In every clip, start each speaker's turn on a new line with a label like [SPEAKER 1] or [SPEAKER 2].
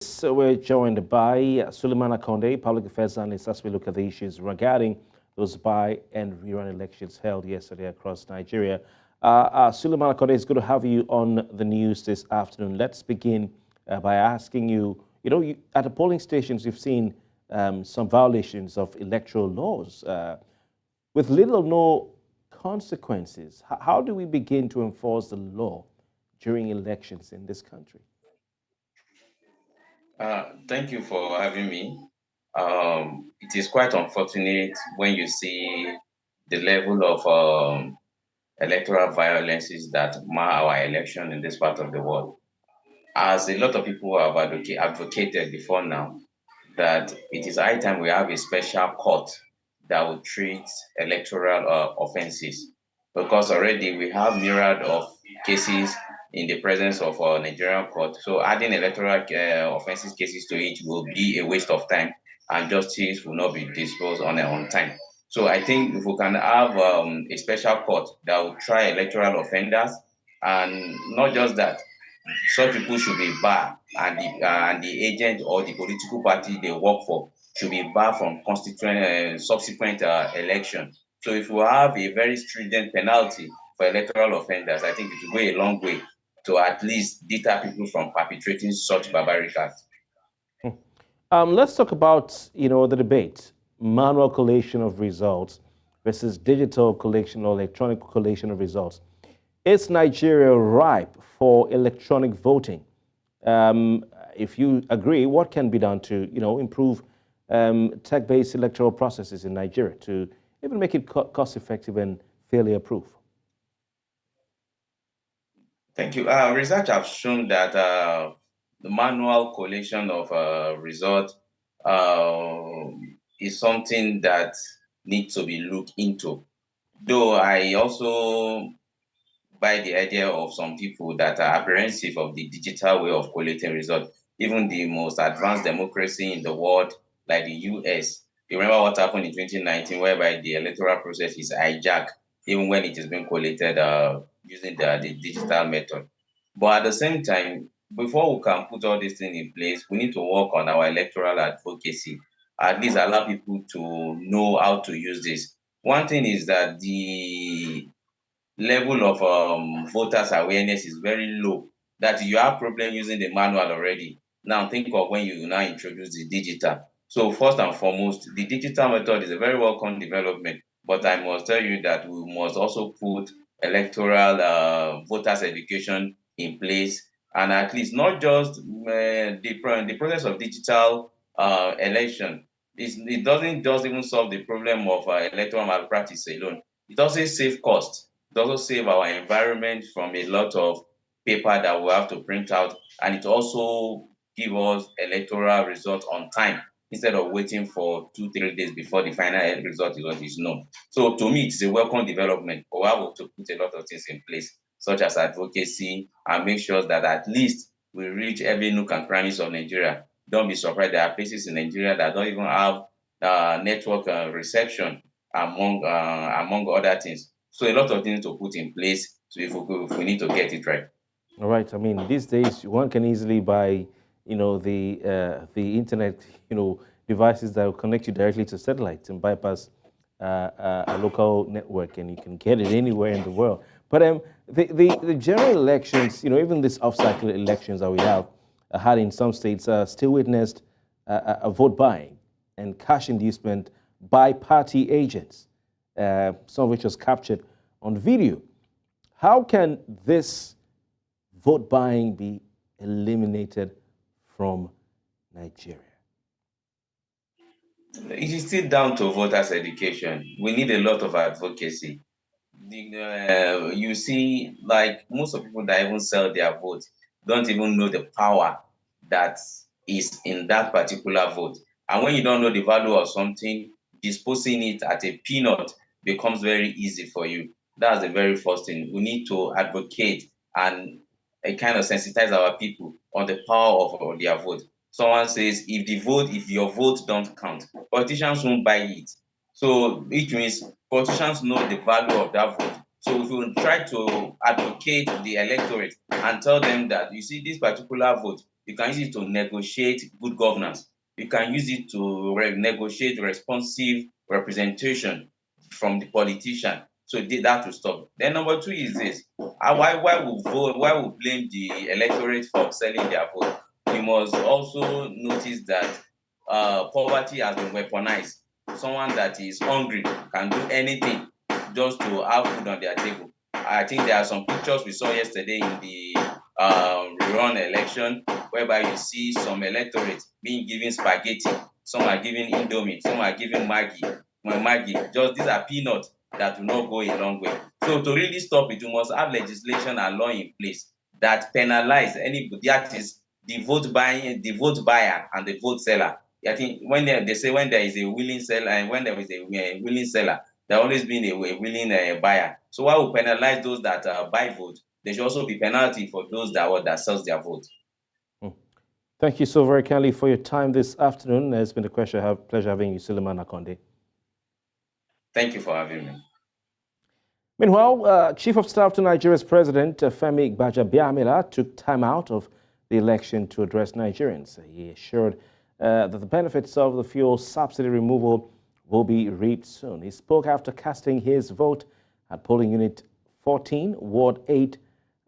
[SPEAKER 1] So we're joined by Suleiman Akonde, public affairs analyst, as we look at the issues regarding those by and rerun elections held yesterday across Nigeria. Suleiman Akonde, it's good to have you on the news this afternoon. Let's begin by asking you, at the polling stations, you've seen some violations of electoral laws with little or no consequences. How do we begin to enforce the law during elections in this country?
[SPEAKER 2] Thank you for having me. It is quite unfortunate when you see the level of electoral violences that mar our election in this part of the world. As a lot of people have advocated before now, that it is high time we have a special court that will treat electoral offenses because already we have myriad of cases in the presence of our Nigerian court. So adding electoral offenses cases to it will be a waste of time and justice will not be disposed on time. So I think if we can have a special court that will try electoral offenders and not just that, such people should be barred, and the agent or the political party they work for should be barred from constituent subsequent election. So if we have a very stringent penalty for electoral offenders, I think it will go a long way to at least deter people from perpetrating such barbaric acts.
[SPEAKER 1] Let's talk about, the debate, manual collation of results versus digital collation or electronic collation of results. Is Nigeria ripe for electronic voting? If you agree, what can be done to, improve tech-based electoral processes in Nigeria to even make it cost-effective and failure proof?
[SPEAKER 2] Thank you. Research have shown that the manual collation of results uh, is something that needs to be looked into. Though I also buy the idea of some people that are apprehensive of the digital way of collating results. Even the most advanced democracy in the world, like the US, you remember what happened in 2019, whereby the electoral process is hijacked, even when it is being collated using the digital method. But at the same time, before we can put all these things in place, we need to work on our electoral advocacy, at least allow people to know how to use this. One thing is that the level of voters awareness is very low, that you have problem using the manual already. Now think of when you now introduce the digital. So first and foremost, the digital method is a very welcome development, but I must tell you that we must also put electoral voters education in place, and at least not just the process of digital election. It doesn't just even solve the problem of electoral malpractice alone. It also save cost. It also save our environment from a lot of paper that we have to print out, and it also give us electoral results on time instead of waiting for 2 3 days before the final result is what is known. So to me, it's a welcome development, but we have to put a lot of things in place, such as advocacy, and make sure that at least we reach every nook and crannies of Nigeria. Don't be surprised, there are places in Nigeria that don't even have network reception, among other things. So a lot of things to put in place. So if we need to get it right.
[SPEAKER 1] All right. I mean, these days one can easily buy, the internet, devices that will connect you directly to satellites and bypass a local network, and you can get it anywhere in the world. But the general elections, even these off-cycle elections that we have had in some states, still witnessed a vote buying and cash inducement by party agents, some of which was captured on video. How can this vote buying be eliminated from Nigeria?
[SPEAKER 2] It is still down to voters' education. We need a lot of advocacy. You see, like most of people that even sell their vote don't even know the power that is in that particular vote. And when you don't know the value of something, disposing it at a peanut becomes very easy for you. That's the very first thing. We need to advocate and kind of sensitize our people on the power of their vote. Someone says, if your vote don't count, politicians won't buy it. So which means politicians know the value of that vote. So if you try to advocate the electorate and tell them that you see this particular vote, You can use it to negotiate good governance. You can use it to negotiate responsive representation from the politician. So that will stop. Then number two is this: why we blame the electorate for selling their vote? You must also notice that poverty has been weaponized. Someone that is hungry can do anything just to have food on their table. I think there are some pictures we saw yesterday in the rerun election whereby you see some electorate being given spaghetti, some are given indomie, some are given Maggi. Just these are peanuts that will not go a long way. So to really stop it, you must have legislation and law in place that penalize anybody, that is the vote buyer and the vote seller. I think when they say when there is a willing seller and when there is a willing seller, there always been a willing buyer. So why we penalize those that buy vote? There should also be penalty for those that sells their vote.
[SPEAKER 1] Thank you so very kindly for your time this afternoon. It's been a pleasure having you, Suleiman Akonde.
[SPEAKER 2] Thank you for having me.
[SPEAKER 1] Meanwhile, Chief of Staff to Nigeria's President Femi Gbajabiamila took time out of the election to address Nigerians. He assured that the benefits of the fuel subsidy removal will be reaped soon. He spoke after casting his vote at polling unit 14, Ward 8,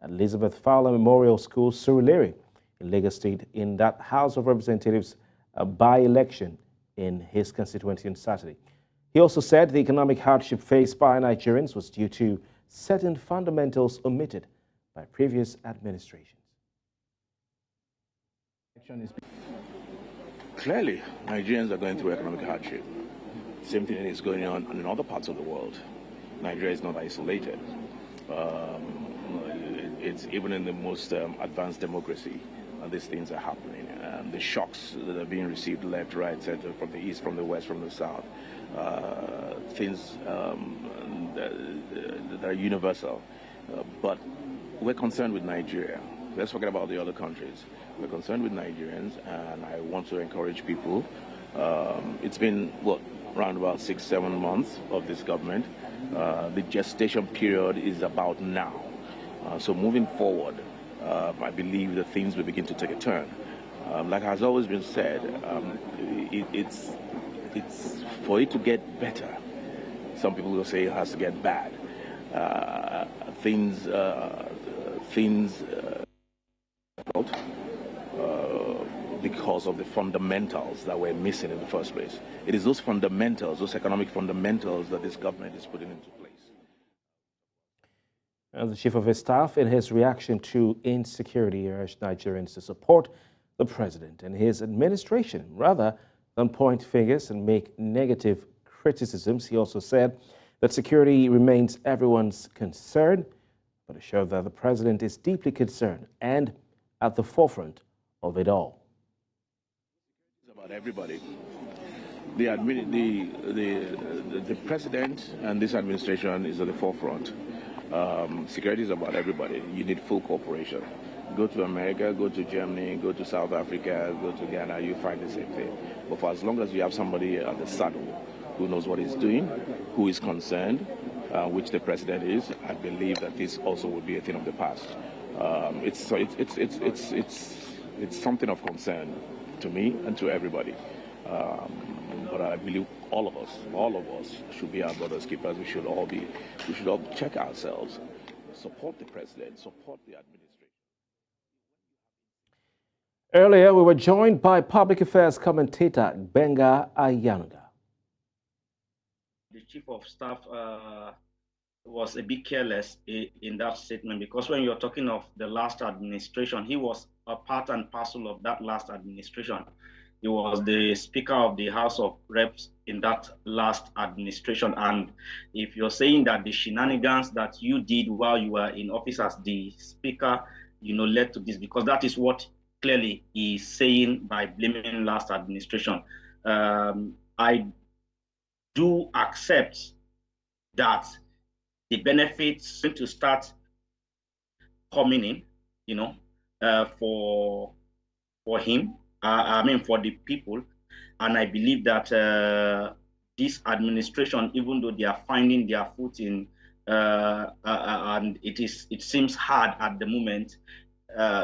[SPEAKER 1] at Elizabeth Fowler Memorial School, Surulere, in Lagos State, in that House of Representatives by-election in his constituency on Saturday. He also said the economic hardship faced by Nigerians was due to certain fundamentals omitted by previous administrations.
[SPEAKER 3] Clearly, Nigerians are going through economic hardship. Same thing is going on in other parts of the world. Nigeria is not isolated. It's even in the most advanced democracy, these things are happening. The shocks that are being received left, right, center, from the east, from the west, from the south, things that are universal. But we're concerned with Nigeria. Let's forget about the other countries. We're concerned with Nigerians, and I want to encourage people. It's been, around about 6-7 months of this government. The gestation period is about now. So moving forward, I believe that things will begin to take a turn. Like has always been said, it's for it to get better. Some people will say it has to get bad. Because of the fundamentals that we're missing in the first place. It is those fundamentals, those economic fundamentals, that this government is putting into place.
[SPEAKER 1] And the Chief of his staff, in his reaction to insecurity, urged Nigerians to support the president and his administration rather than point fingers and make negative criticisms. He also said that security remains everyone's concern, but assured that the president is deeply concerned and at the forefront of it all.
[SPEAKER 3] It's about everybody. The president and this administration is at the forefront. Security is about everybody. You need full cooperation. Go to America, go to Germany, go to South Africa, go to Ghana, you find the same thing. But for as long as you have somebody at the saddle who knows what he's doing, who is concerned, which the president is, I believe that this also will be a thing of the past. It's something of concern to me and to everybody. But I believe all of us should be our brothers' keepers. We should all check ourselves, support the president, support the administration.
[SPEAKER 1] Earlier, we were joined by public affairs commentator Benga Ayanuga.
[SPEAKER 4] The chief of staff was a bit careless in that statement, because when you're talking of the last administration, he was a part and parcel of that last administration. He was the Speaker of the House of Reps in that last administration. And if you're saying that the shenanigans that you did while you were in office as the Speaker, led to this, because that is what clearly he's saying by blaming last administration. I do accept that the benefits going to start coming in, for him. For the people. And I believe that this administration, even though they are finding their footing, and it seems hard at the moment,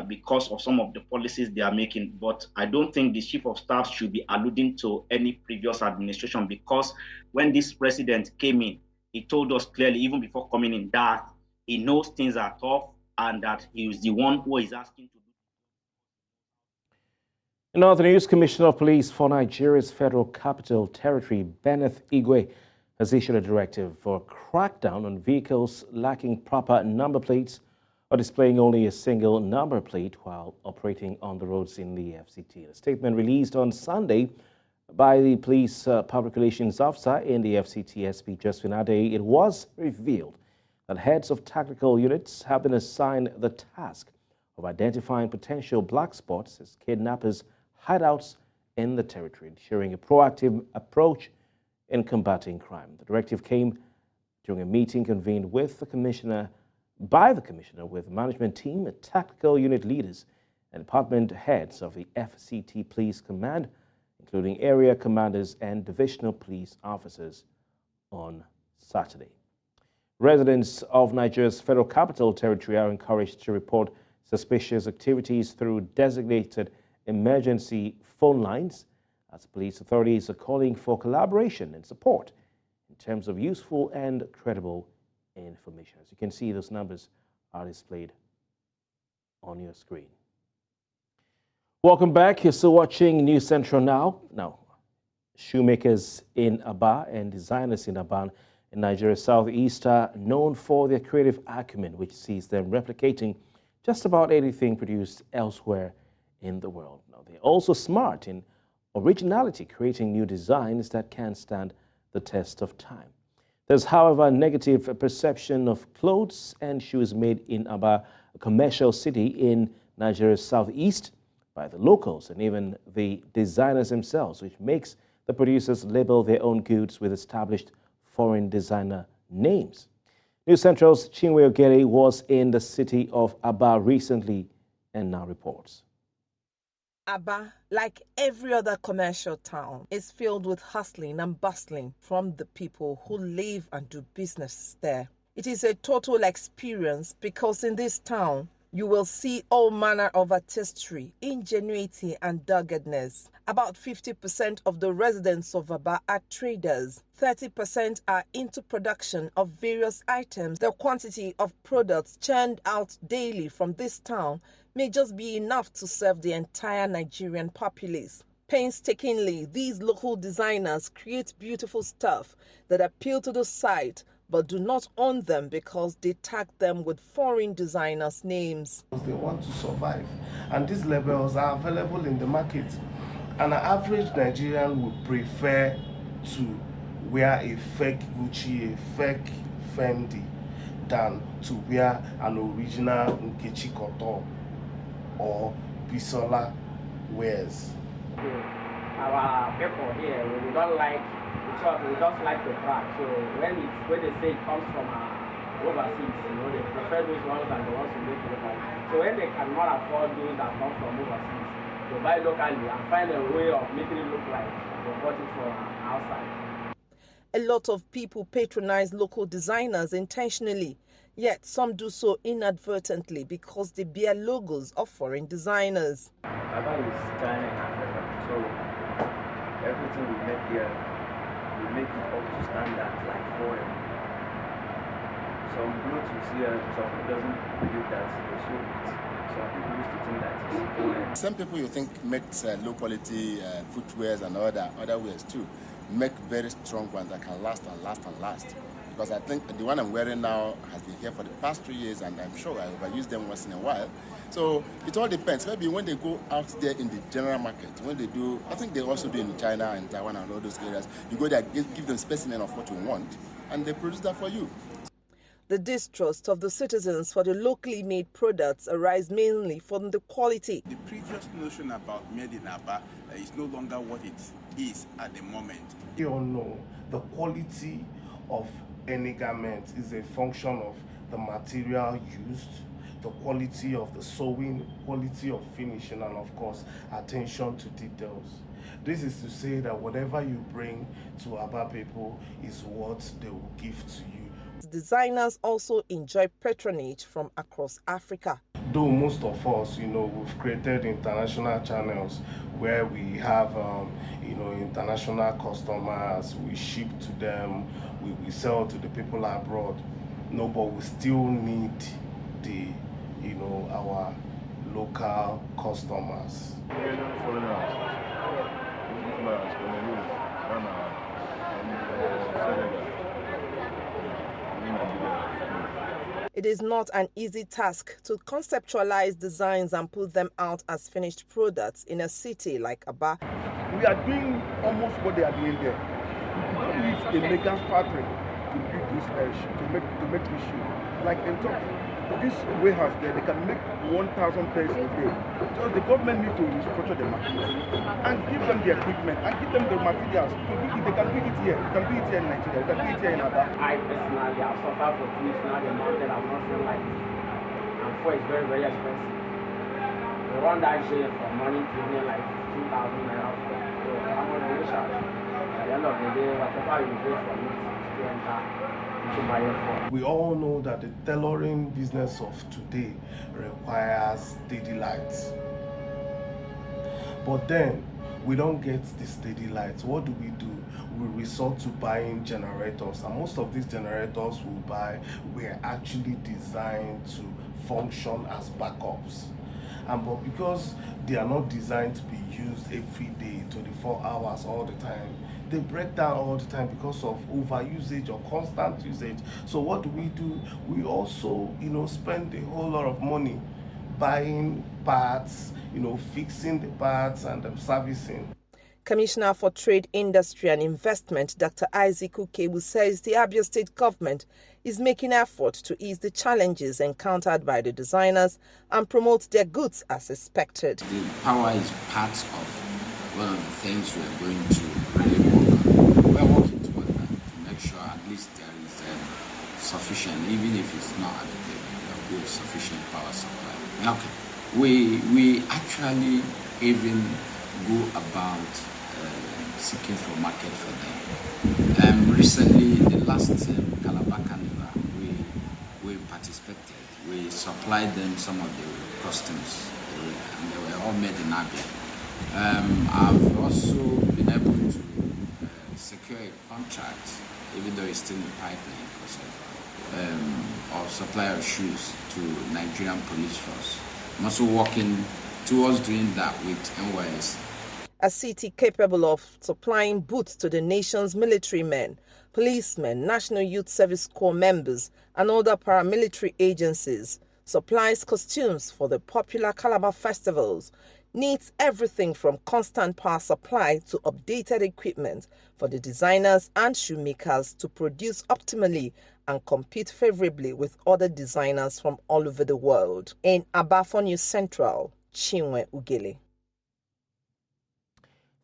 [SPEAKER 4] because of some of the policies they are making. But I don't think the chief of staff should be alluding to any previous administration, because when this president came in, he told us clearly, even before coming in, that he knows things are tough and that he is the one who is asking to do.
[SPEAKER 1] In other news, Commissioner of Police for Nigeria's Federal Capital Territory, Benneth Igwe, has issued a directive for a crackdown on vehicles lacking proper number plates or displaying only a single number plate while operating on the roads in the FCT. In a statement released on Sunday by the police public relations officer in the FCT, SP Josephine Ade, it was revealed that heads of tactical units have been assigned the task of identifying potential black spots as kidnappers' hideouts in the territory, ensuring a proactive approach in combating crime. The directive came during a meeting convened with by the commissioner with management team, tactical unit leaders, and department heads of the FCT Police Command, including area commanders and divisional police officers, on Saturday. Residents of Nigeria's Federal Capital Territory are encouraged to report suspicious activities through designated emergency phone lines, as police authorities are calling for collaboration and support in terms of useful and credible information. As you can see, those numbers are displayed on your screen. Welcome back. You're still watching News Central now. Now, shoemakers in Aba and designers in Aba in Nigeria's southeast are known for their creative acumen, which sees them replicating just about anything produced elsewhere in the world. Now, they're also smart in originality, creating new designs that can stand the test of time. There's, however, a negative perception of clothes and shoes made in Aba, a commercial city in Nigeria's southeast, by the locals and even the designers themselves, which makes the producers label their own goods with established foreign designer names. News Central's Chinwe Ogere was in the city of Aba recently and now reports.
[SPEAKER 5] Aba, like every other commercial town, is filled with hustling and bustling from the people who live and do business there. It is a total experience because in this town, you will see all manner of artistry, ingenuity, and doggedness. About 50% of the residents of Aba are traders. 30% are into production of various items. The quantity of products churned out daily from this town may just be enough to serve the entire Nigerian populace. Painstakingly, these local designers create beautiful stuff that appeal to the sight, but do not own them because they tag them with foreign designers' names.
[SPEAKER 6] They want to survive, and these labels are available in the market. And an average Nigerian would prefer to wear a fake Gucci, a fake Fendi, than to wear an original Nkechi Koto or Bisola wears.
[SPEAKER 7] Our people here, we don't like the church, we just like the brand. So when they say it comes from overseas, they prefer those ones than the ones who make locally. So when they cannot afford those that come from overseas, they buy locally and find a way of making it look like they bought it from outside.
[SPEAKER 5] A lot of people patronize local designers intentionally, yet some do so inadvertently because they bear logos of foreign designers.
[SPEAKER 8] Aba is China and Africa, so everything we make here, we make it up to standards like foreign. Some clothes you see, some people doesn't believe that they show it. Some people used to think that it's foreign.
[SPEAKER 9] Some people you think makes low quality footwears and other wears too, make very strong ones that can last and last and last. Because I think the one I'm wearing now has been here for the past 3 years, and I'm sure I overuse them once in a while. So it all depends. Maybe when they go out there in the general market, when they do, I think they also do in China and Taiwan and all those areas, you go there, give them specimen of what you want, and they produce that for you.
[SPEAKER 5] The distrust of the citizens for the locally made products arise mainly from the quality.
[SPEAKER 10] The previous notion about made in Aba is no longer what it is at the moment.
[SPEAKER 6] You all know the quality of any garment is a function of the material used, the quality of the sewing, quality of finishing, and of course, attention to details. This is to say that whatever you bring to Aba people is what they will give to you
[SPEAKER 5] Designers also enjoy patronage from across Africa.
[SPEAKER 6] Though most of us, we've created international channels where we have, international customers, we ship to them, we sell to the people abroad. No, but we still need our local customers.
[SPEAKER 5] It is not an easy task to conceptualize designs and put them out as finished products in a city like Aba.
[SPEAKER 11] We are doing almost what they are doing there. We don't need a mega factory to build this to make this shoe. Like in Turkey, this warehouse there, they can make 1,000 pairs a day. So the government need to restructure the market and give them the equipment and give them the materials to do it. They can do it here. They can do it here in Nigeria. They can do it here in Aba.
[SPEAKER 7] I personally have suffered for things now the mountain I've not seen light. And for it's very, very expensive. We run that shit for money to me like 15,000 naira. So I'm on the wish out. At the end of the day, whatever you pay for me to enter.
[SPEAKER 6] We all know that the tailoring business of today requires steady lights. But then, we don't get the steady lights. What do? We resort to buying generators. And most of these generators we buy were actually designed to function as backups. But because they are not designed to be used every day, 24 hours all the time, they break down all the time because of overusage or constant usage. So what do? We also, spend a whole lot of money buying parts, fixing the parts and servicing.
[SPEAKER 5] Commissioner for Trade, Industry and Investment, Dr. Isaac Ukebu, says the Abia State government is making effort to ease the challenges encountered by the designers and promote their goods as expected.
[SPEAKER 12] The power is part of one of the things we are going to really work on. We are working toward that to make sure at least there is sufficient, even if it's not adequate, there is sufficient power supply. Okay, we actually even go about seeking for market for them. Recently, the last Calabar Carnival, we participated. We supplied them some of the costumes, and they were all made in Abia. I've also been able to secure a contract, even though it's still in the pipeline, of supply of shoes to Nigerian police force. I'm also working towards doing that with NYS.
[SPEAKER 5] A city capable of supplying boots to the nation's military men, policemen, National Youth Service Corps members, and other paramilitary agencies, supplies costumes for the popular Calabar festivals, needs everything from constant power supply to updated equipment for the designers and shoemakers to produce optimally and compete favorably with other designers from all over the world. In Aba for News Central, Chinwe Ugele.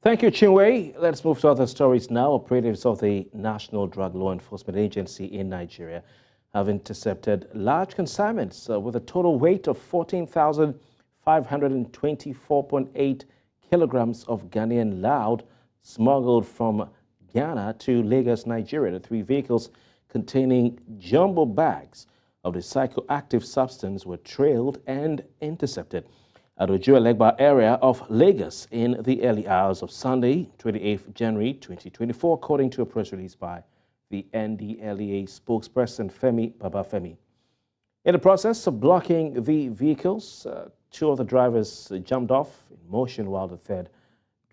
[SPEAKER 1] Thank you, Chinwe. Let's move to other stories now. Operatives of the National Drug Law Enforcement Agency in Nigeria have intercepted large consignments with a total weight of 14,524.8 kilograms of Ghanaian loud smuggled from Ghana to Lagos, Nigeria. The 3 vehicles containing jumbo bags of the psychoactive substance were trailed and intercepted at Ojuelegba area of Lagos in the early hours of Sunday, 28th January 2024, according to a press release by the NDLEA spokesperson Femi Gbajabiamila. In the process of blocking the vehicles, 2 of the drivers jumped off in motion while the third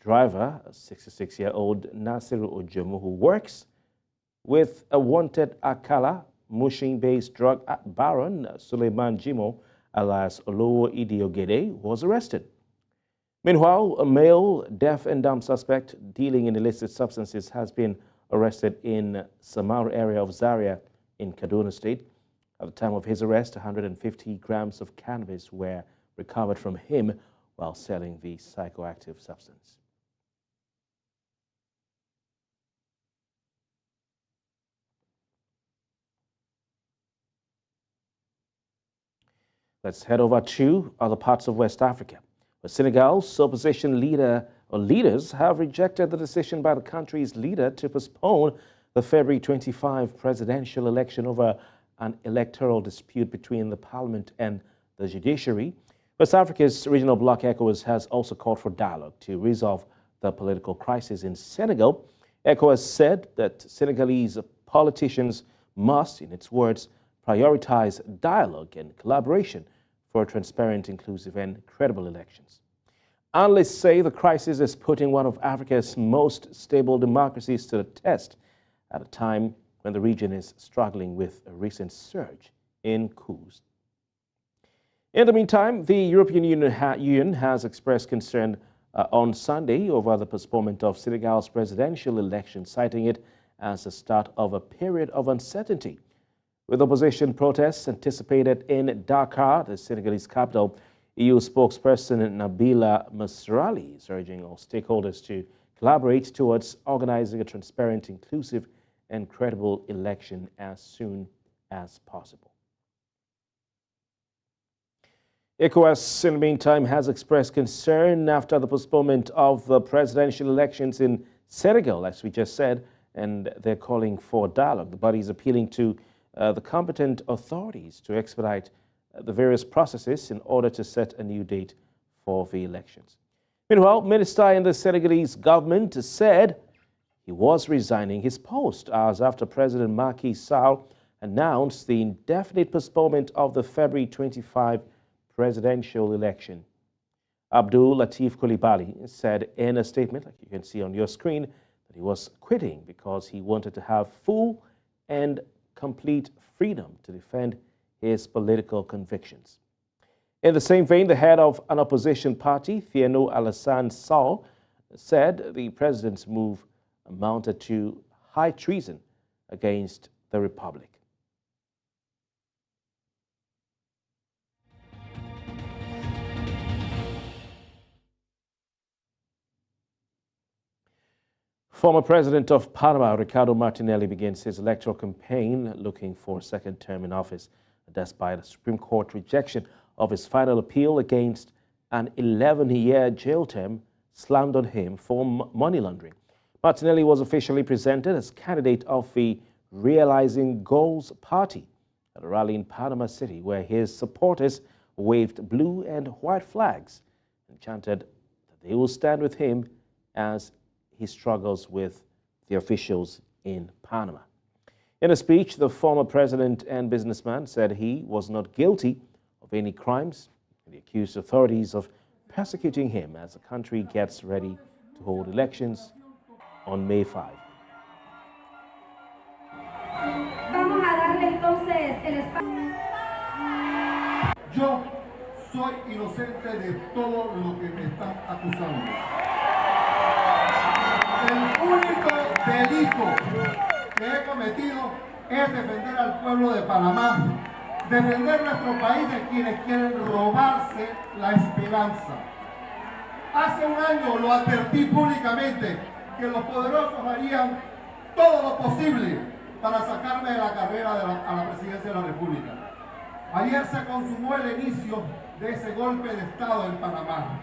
[SPEAKER 1] driver, a 66-year-old Nasiru Ojomu, who works with a wanted Akala, Mushin-based drug baron Suleiman Jimo, alias Olowo Idiogede, was arrested. Meanwhile, a male deaf and dumb suspect dealing in illicit substances has been arrested in Samaru area of Zaria in Kaduna State. At the time of his arrest, 150 grams of cannabis were recovered from him while selling the psychoactive substance. Let's head over to other parts of West Africa, where Senegal's opposition leaders have rejected the decision by the country's leader to postpone the February 25 presidential election over an electoral dispute between the parliament and the judiciary. West Africa's regional bloc ECOWAS has also called for dialogue to resolve the political crisis in Senegal. ECOWAS said that Senegalese politicians must, in its words, prioritize dialogue and collaboration for transparent, inclusive, and credible elections. Analysts say the crisis is putting one of Africa's most stable democracies to the test at a time when the region is struggling with a recent surge in coups. In the meantime, the European Union has expressed concern on Sunday over the postponement of Senegal's presidential election, citing it as the start of a period of uncertainty. With opposition protests anticipated in Dakar, the Senegalese capital, EU spokesperson Nabila Masrali is urging all stakeholders to collaborate towards organizing a transparent, inclusive, and credible election as soon as possible. ECOWAS, in the meantime, has expressed concern after the postponement of the presidential elections in Senegal, as we just said, and they're calling for dialogue. The body is appealing to the competent authorities to expedite the various processes in order to set a new date for the elections. Meanwhile, Minister in the Senegalese government said he was resigning his post hours after President Macky Sall announced the indefinite postponement of the February 25 presidential election. Abdul Latif Coulibaly said in a statement, like you can see on your screen, that he was quitting because he wanted to have full and complete freedom to defend his political convictions. In the same vein, the head of an opposition party, Thierno Alassane Sall, said the president's move amounted to high treason against the republic. Former President of Panama, Ricardo Martinelli, begins his electoral campaign looking for a second term in office, despite a Supreme Court rejection of his final appeal against an 11-year jail term slammed on him for money laundering. Martinelli was officially presented as candidate of the Realizing Goals Party at a rally in Panama City, where his supporters waved blue and white flags and chanted that they will stand with him as he struggles with the officials in Panama. In a speech, the former president and businessman said he was not guilty of any crimes, and he accused authorities of persecuting him as the country gets ready to hold elections on May 5.
[SPEAKER 13] Yo soy inocente de todo lo que me están acusando. El único delito que he cometido es defender al pueblo de Panamá, defender nuestro país de quienes quieren robarse la esperanza. Hace un año lo advertí públicamente que los poderosos harían todo lo posible para sacarme de la carrera a la presidencia de la República. Ayer se consumó el inicio de ese golpe de Estado en Panamá.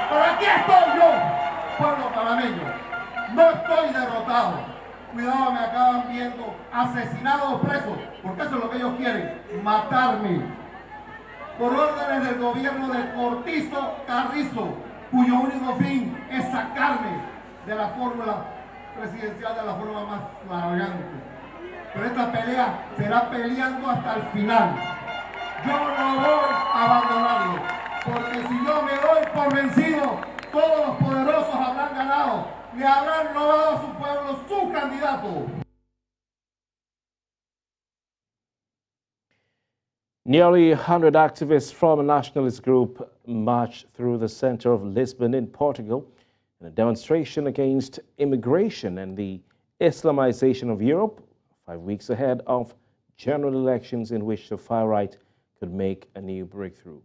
[SPEAKER 13] Pero aquí estoy yo, pueblo panameño. No estoy derrotado. Cuidado, me acaban viendo asesinado o preso, porque eso es lo que ellos quieren, matarme. Por órdenes del gobierno de Cortizo Carrizo, cuyo único fin es sacarme de la fórmula presidencial de la forma más flagrante. Pero esta pelea será peleando hasta el final. Yo no voy a abandonarlo, porque si yo me doy por vencido, todos los poderosos habrán ganado, le habrán robado a su pueblo su candidato.
[SPEAKER 1] Nearly 100 activists from a nationalist group marched through the center of Lisbon in Portugal in a demonstration against immigration and the Islamization of Europe, 5 weeks ahead of general elections in which the far right could make a new breakthrough.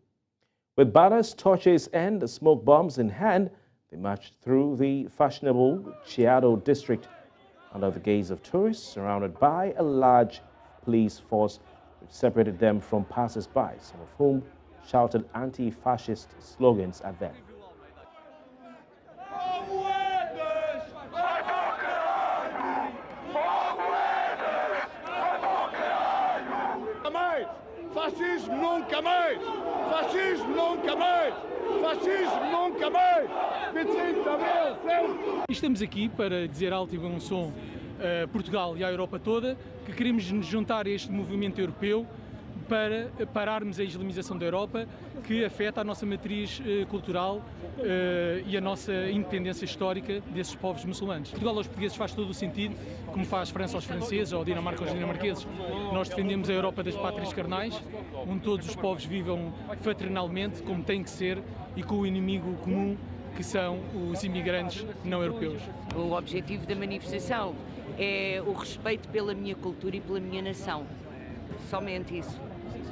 [SPEAKER 1] With banners, torches, and smoke bombs in hand, they marched through the fashionable Chiado district under the gaze of tourists, surrounded by a large police force which separated them from passers-by, some of whom shouted anti-fascist slogans at them.
[SPEAKER 11] nunca mais! Fascismo nunca mais! Fascismo nunca mais! 25 de Abril, sempre!
[SPEAKER 14] Estamos aqui para dizer alto e bom som a Portugal e à Europa toda que queremos nos juntar a este movimento europeu para pararmos a islamização da Europa, que afeta a nossa matriz cultural e a nossa independência histórica desses povos muçulmanos. Portugal aos portugueses faz todo o sentido, como faz França aos franceses ou Dinamarca aos dinamarqueses. Nós defendemos a Europa das pátrias carnais, onde todos os povos vivam fraternalmente, como tem que ser, e com o inimigo comum, que são os imigrantes não europeus.
[SPEAKER 15] O objetivo da manifestação é o respeito pela minha cultura e pela minha nação. Somente isso.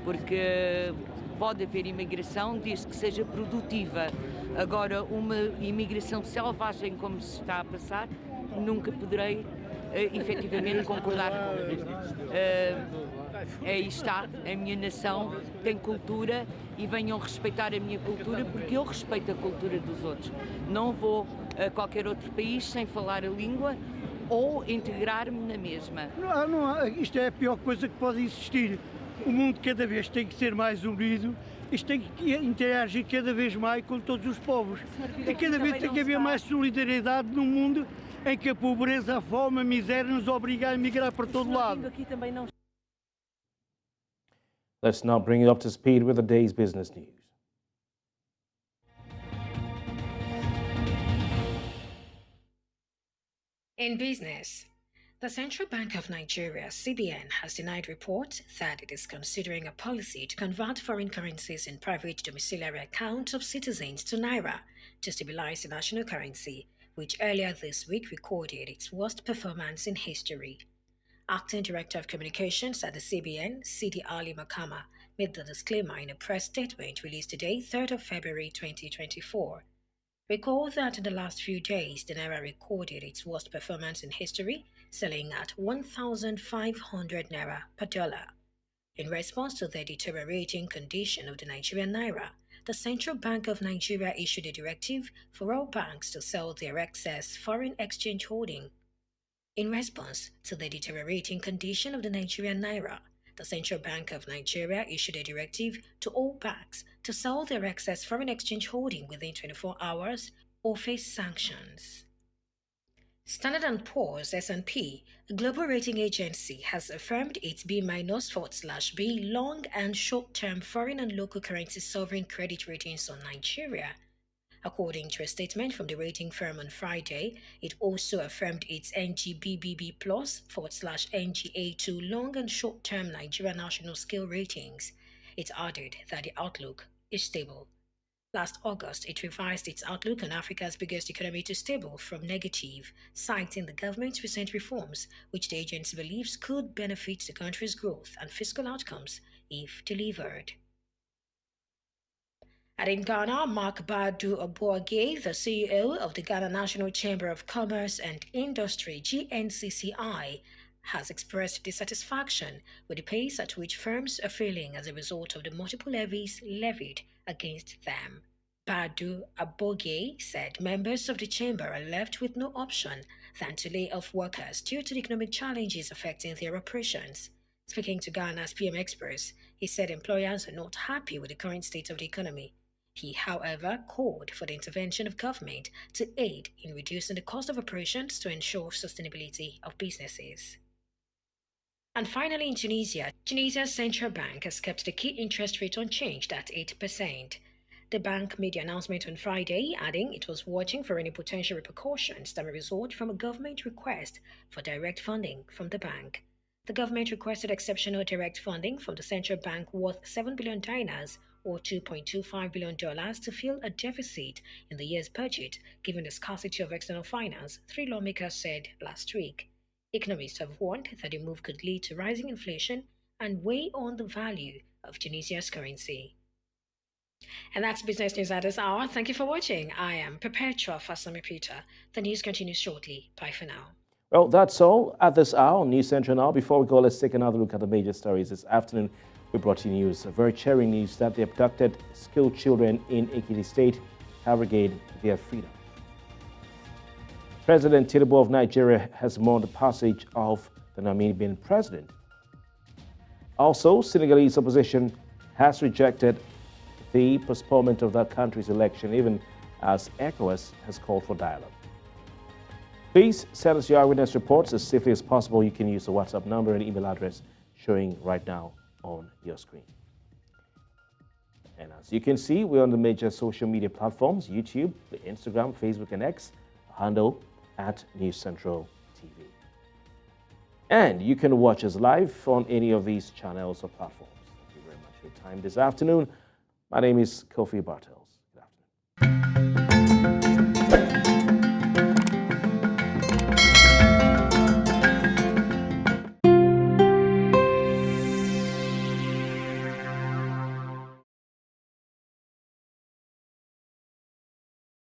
[SPEAKER 15] Porque pode haver imigração desde que seja produtiva. Agora, uma imigração selvagem como se está a passar, nunca poderei efetivamente concordar com. Aí está, a minha nação tem cultura e venham respeitar a minha cultura porque eu respeito a cultura dos outros. Não vou a qualquer outro país sem falar a língua ou integrar-me na mesma.
[SPEAKER 16] Isto é a pior coisa que pode existir. O mundo cada vez tem que ser mais unido, isto tem que interagir cada vez mais com todos os povos. E cada vez tem que haver mais solidariedade no mundo em que a pobreza, a fome, a miséria nos obriga a emigrar para todo lado.
[SPEAKER 1] Let's now bring you up to speed with the day's business news.
[SPEAKER 17] In business, the Central Bank of Nigeria, CBN, has denied reports that it is considering a policy to convert foreign currencies in private domiciliary accounts of citizens to naira to stabilize the national currency, which earlier this week recorded its worst performance in history. Acting Director of Communications at the CBN, Sidi Ali Makama, made the disclaimer in a press statement released today, 3rd of February 2024. Recall that in the last few days, the naira recorded its worst performance in history, selling at 1,500 naira per dollar. In response to the deteriorating condition of the Nigerian naira, the Central Bank of Nigeria issued a directive for all banks to sell their excess foreign exchange holding. In response to the deteriorating condition of the Nigerian naira, the Central Bank of Nigeria issued a directive to all banks to sell their excess foreign exchange holding within 24 hours or face sanctions. Standard & Poor's S&P, a global rating agency, has affirmed its B-/B long and short-term foreign and local currency sovereign credit ratings on Nigeria. According to a statement from the rating firm on Friday, it also affirmed its NGBBB+/NGA2 long and short-term Nigeria national scale ratings. It added that the outlook is stable. Last August, it revised its outlook on Africa's biggest economy to stable from negative, citing the government's recent reforms, which the agency believes could benefit the country's growth and fiscal outcomes if delivered. And in Ghana, Mark Badu Obuage, the CEO of the Ghana National Chamber of Commerce and Industry, GNCCI, has expressed dissatisfaction with the pace at which firms are failing as a result of the multiple levies levied against them. Badu Aboge said members of the chamber are left with no option than to lay off workers due to the economic challenges affecting their operations. Speaking to Ghana's PM Express, he said employers are not happy with the current state of the economy. He, however, called for the intervention of government to aid in reducing the cost of operations to ensure sustainability of businesses. And finally, in Tunisia, Tunisia's central bank has kept the key interest rate unchanged at 8%. The bank made the announcement on Friday, adding it was watching for any potential repercussions that may result from a government request for direct funding from the bank. The government requested exceptional direct funding from the central bank worth $7 billion or $2.25 billion to fill a deficit in the year's budget, given the scarcity of external finance, 3 lawmakers said last week. Economists have warned that the move could lead to rising inflation and weigh on the value of Tunisia's currency. And that's business news at this hour. Thank you for watching. I am Perpetua Fasami Peter. The news continues shortly. Bye for now.
[SPEAKER 1] Well, that's all at this hour on News Central Now. Before we go, let's take another look at the major stories this afternoon. We brought you news, very cheering news that the abducted school children in Ekiti State have regained their freedom. President Tinubu of Nigeria has mourned the passage of the Namibian president. Also, Senegalese opposition has rejected the postponement of that country's election, even as ECOWAS has called for dialogue. Please send us your eyewitness reports as safely as possible. You can use the WhatsApp number and email address showing right now on your screen. And as you can see, we're on the major social media platforms: YouTube, Instagram, Facebook, and X, handle at News Central TV. And you can watch us live on any of these channels or platforms. Thank you very much for your time this afternoon. My name is Kofi Bartels.